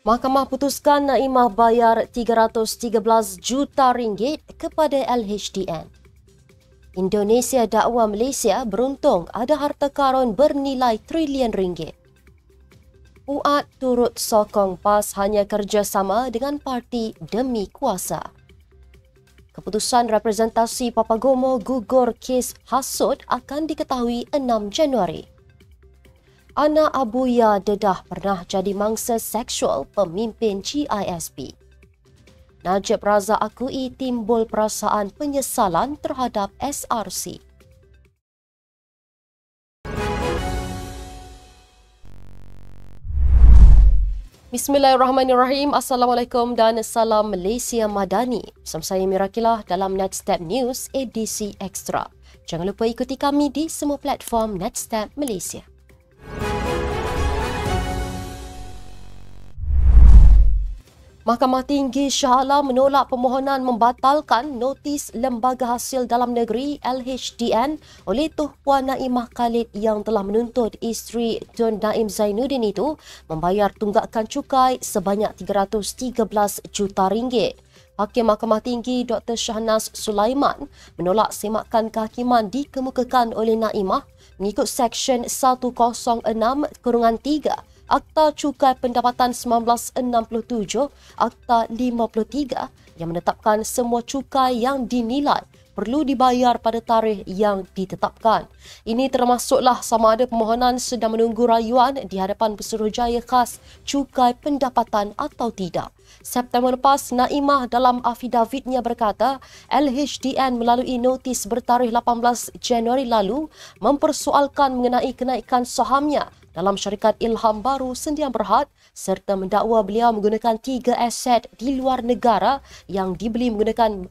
Mahkamah putuskan Naimah bayar 313 juta ringgit kepada LHDN. Indonesia dakwa Malaysia beruntung ada harta karun bernilai trilion ringgit. UAT turut sokong PAS hanya kerjasama dengan parti demi kuasa. Keputusan representasi Papagomo gugur kes hasut akan diketahui 6 Januari. Anak Abuya dedah pernah jadi mangsa seksual pemimpin GISP. Najib Razak akui timbul perasaan penyesalan terhadap SRC. Bismillahirrahmanirrahim. Assalamualaikum dan salam Malaysia Madani. Bersama saya Mirakilah dalam Netstep News edisi Extra. Jangan lupa ikuti kami di semua platform Netstep Malaysia. Mahkamah Tinggi Shah Alam menolak permohonan membatalkan notis Lembaga Hasil Dalam Negeri LHDN oleh Tuan Puan Naimah Khalid yang telah menuntut isteri Tun Naim Zainuddin itu membayar tunggakan cukai sebanyak 313 juta ringgit. Hakim Mahkamah Tinggi Dr. Shahnaz Sulaiman menolak semakan kehakiman dikemukakan oleh Naimah mengikut Seksyen 106(3) Akta Cukai Pendapatan 1967, Akta 53 yang menetapkan semua cukai yang dinilai perlu dibayar pada tarikh yang ditetapkan. Ini termasuklah sama ada permohonan sedang menunggu rayuan di hadapan Pesuruhjaya Khas Cukai Pendapatan atau tidak. September lepas, Naimah dalam afidavitnya berkata LHDN melalui notis bertarikh 18 Januari lalu mempersoalkan mengenai kenaikan sahamnya dalam syarikat Ilham Baru Sendian Berhad serta mendakwa beliau menggunakan 3 aset di luar negara yang dibeli menggunakan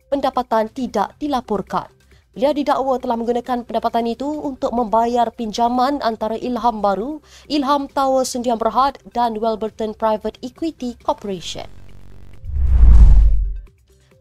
pendapatan tidak dilaporkan. Beliau didakwa telah menggunakan pendapatan itu untuk membayar pinjaman antara Ilham Baru, Ilham Tower Sendian Berhad dan Welberton Private Equity Corporation.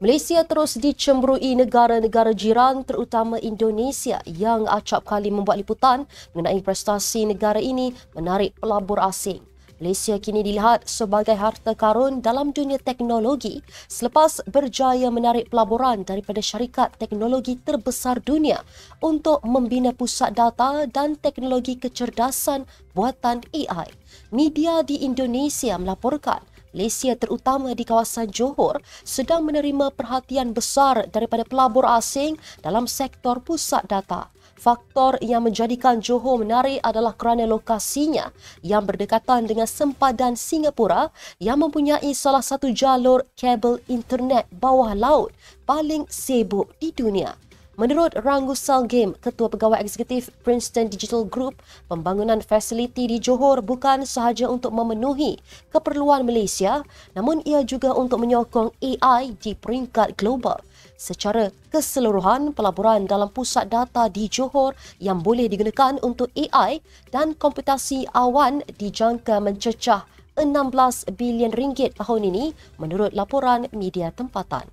Malaysia terus dicemburui negara-negara jiran terutama Indonesia yang acap kali membuat liputan mengenai prestasi negara ini menarik pelabur asing. Malaysia kini dilihat sebagai harta karun dalam dunia teknologi selepas berjaya menarik pelaburan daripada syarikat teknologi terbesar dunia untuk membina pusat data dan teknologi kecerdasan buatan AI. Media di Indonesia melaporkan Malaysia terutama di kawasan Johor sedang menerima perhatian besar daripada pelabur asing dalam sektor pusat data. Faktor yang menjadikan Johor menarik adalah kerana lokasinya yang berdekatan dengan sempadan Singapura yang mempunyai salah satu jalur kabel internet bawah laut paling sibuk di dunia. Menurut Rangu Salgim, Ketua Pegawai Eksekutif Princeton Digital Group, pembangunan fasiliti di Johor bukan sahaja untuk memenuhi keperluan Malaysia, namun ia juga untuk menyokong AI di peringkat global. Secara keseluruhan, pelaburan dalam pusat data di Johor yang boleh digunakan untuk AI dan komputasi awan dijangka mencecah 16 bilion ringgit tahun ini menurut laporan media tempatan.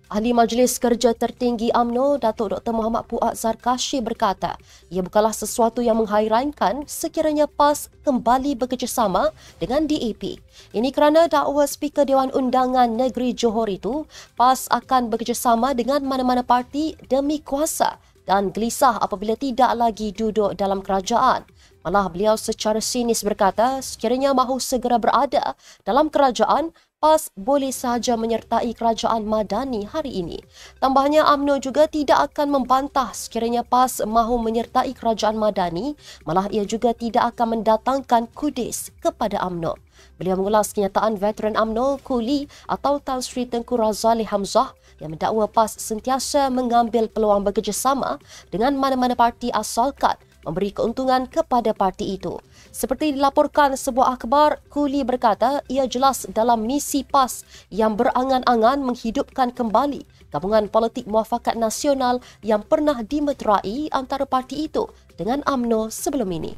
Ahli Majlis Kerja Tertinggi UMNO, Datuk Dr. Muhammad Fuad Zarkashi berkata, ia bukanlah sesuatu yang menghairankan sekiranya PAS kembali bekerjasama dengan DAP. Ini kerana dakwa Speaker Dewan Undangan Negeri Johor itu, PAS akan bekerjasama dengan mana-mana parti demi kuasa dan gelisah apabila tidak lagi duduk dalam kerajaan. Malah beliau secara sinis berkata, sekiranya mahu segera berada dalam kerajaan, PAS boleh sahaja menyertai kerajaan Madani hari ini. Tambahnya, UMNO juga tidak akan membantah sekiranya PAS mahu menyertai kerajaan Madani, malah ia juga tidak akan mendatangkan kudis kepada UMNO. Beliau mengulas kenyataan veteran UMNO Kuli atau Tan Sri Tengku Razali Hamzah yang mendakwa PAS sentiasa mengambil peluang bekerjasama dengan mana-mana parti asalkan memberi keuntungan kepada parti itu. Seperti dilaporkan sebuah akhbar, Kuli berkata ia jelas dalam misi PAS yang berangan-angan menghidupkan kembali gabungan politik muafakat nasional yang pernah dimeterai antara parti itu dengan UMNO sebelum ini.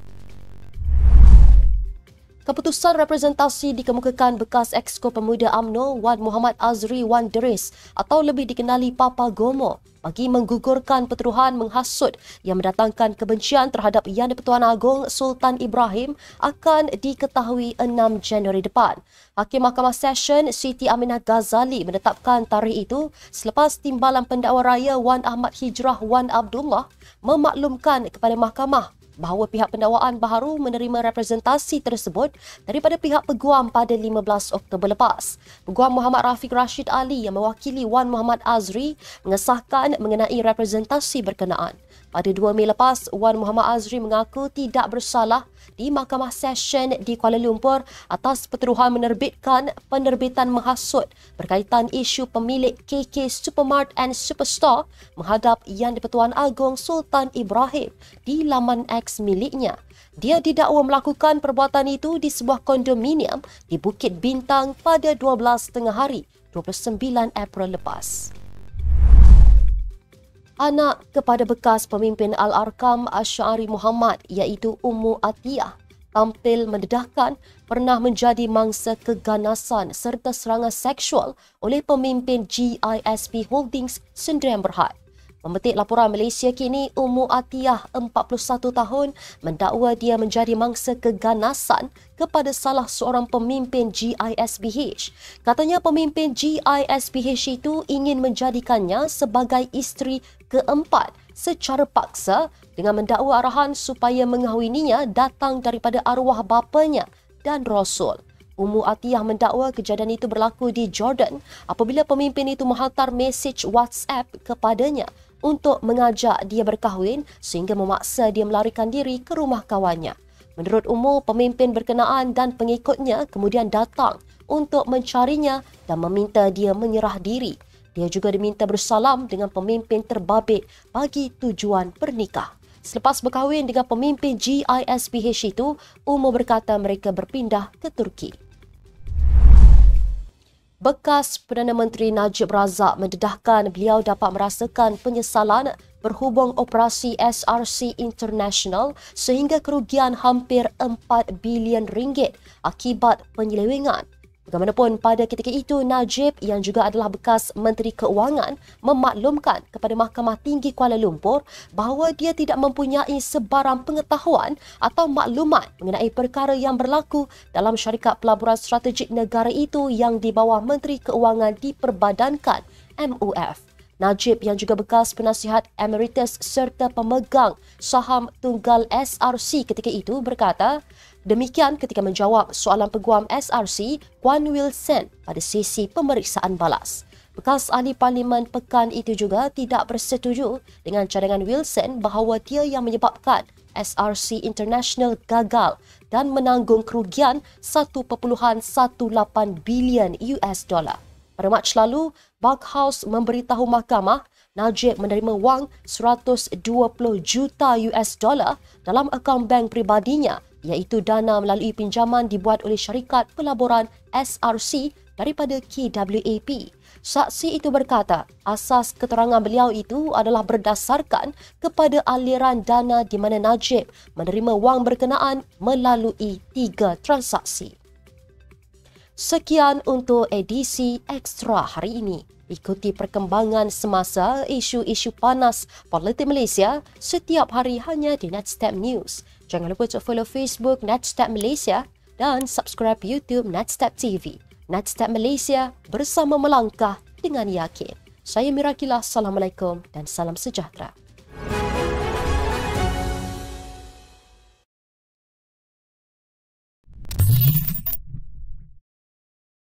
Keputusan representasi dikemukakan bekas Exco Pemuda UMNO Wan Muhammad Azri Wan Deris atau lebih dikenali Papa Gomo bagi menggugurkan pertuduhan menghasut yang mendatangkan kebencian terhadap Yang di-Pertuan Agong Sultan Ibrahim akan diketahui 6 Januari depan. Hakim Mahkamah Session Siti Aminah Ghazali menetapkan tarikh itu selepas Timbalan Pendakwa Raya Wan Ahmad Hijrah Wan Abdullah memaklumkan kepada mahkamah bahawa pihak pendakwaan baharu menerima representasi tersebut daripada pihak peguam pada 15 Oktober lepas. Peguam Muhammad Rafiq Rashid Ali yang mewakili Wan Muhammad Azri mengesahkan mengenai representasi berkenaan. Pada 2 Mei lepas, Wan Muhammad Azri mengaku tidak bersalah di Mahkamah Session di Kuala Lumpur atas pertuduhan menerbitkan penerbitan menghasut berkaitan isu pemilik KK Supermart and Superstore menghadap Yang di-Pertuan Agong Sultan Ibrahim di laman X miliknya. Dia didakwa melakukan perbuatan itu di sebuah kondominium di Bukit Bintang pada 12 tengah hari 29 April lepas. Anak kepada bekas pemimpin Al-Arkam Asy'ari Muhammad iaitu Ummu Atiyah tampil mendedahkan pernah menjadi mangsa keganasan serta serangan seksual oleh pemimpin GISP Holdings Sdn Bhd. Memetik laporan Malaysia kini, Ummu Atiyah 41 tahun mendakwa dia menjadi mangsa keganasan kepada salah seorang pemimpin GISPH. Katanya pemimpin GISPH itu ingin menjadikannya sebagai isteri keempat secara paksa dengan mendakwa arahan supaya mengahwininya datang daripada arwah bapanya dan Rasul. Ummu Atiyah mendakwa kejadian itu berlaku di Jordan apabila pemimpin itu menghantar mesej WhatsApp kepadanya untuk mengajak dia berkahwin sehingga memaksa dia melarikan diri ke rumah kawannya. Menurut Ummu, pemimpin berkenaan dan pengikutnya kemudian datang untuk mencarinya dan meminta dia menyerah diri. Dia juga diminta bersalam dengan pemimpin terbabit bagi tujuan pernikah. Selepas berkahwin dengan pemimpin GISPH itu, Ummu berkata mereka berpindah ke Turki. Bekas Perdana Menteri Najib Razak mendedahkan beliau dapat merasakan penyesalan berhubung operasi SRC International sehingga kerugian hampir 4 bilion ringgit akibat penyelewengan. Bagaimanapun, pada ketika itu, Najib yang juga adalah bekas Menteri Keuangan memaklumkan kepada Mahkamah Tinggi Kuala Lumpur bahawa dia tidak mempunyai sebarang pengetahuan atau maklumat mengenai perkara yang berlaku dalam syarikat pelaburan strategik negara itu yang di bawah Menteri Keuangan diperbadankan MUF. Najib yang juga bekas penasihat emeritus serta pemegang saham tunggal SRC ketika itu berkata demikian ketika menjawab soalan peguam SRC Kwan Wilson pada sesi pemeriksaan balas. Bekas ahli parlimen pekan itu juga tidak bersetuju dengan cadangan Wilson bahawa dia yang menyebabkan SRC International gagal dan menanggung kerugian 1.18 bilion US dollar. Pada Mac lalu, Buckhouse memberitahu mahkamah Najib menerima wang 120 juta US dollar dalam akaun bank pribadinya iaitu dana melalui pinjaman dibuat oleh syarikat pelaburan SRC daripada KWAP. Saksi itu berkata asas keterangan beliau itu adalah berdasarkan kepada aliran dana di mana Najib menerima wang berkenaan melalui 3 transaksi. Sekian untuk edisi Ekstra hari ini. Ikuti perkembangan semasa isu-isu panas politik Malaysia setiap hari hanya di Netstep News. Jangan lupa untuk follow Facebook Netstep Malaysia dan subscribe YouTube Netstep TV. Netstep Malaysia bersama melangkah dengan yakin. Saya Mira Kilah, Assalamualaikum dan salam sejahtera.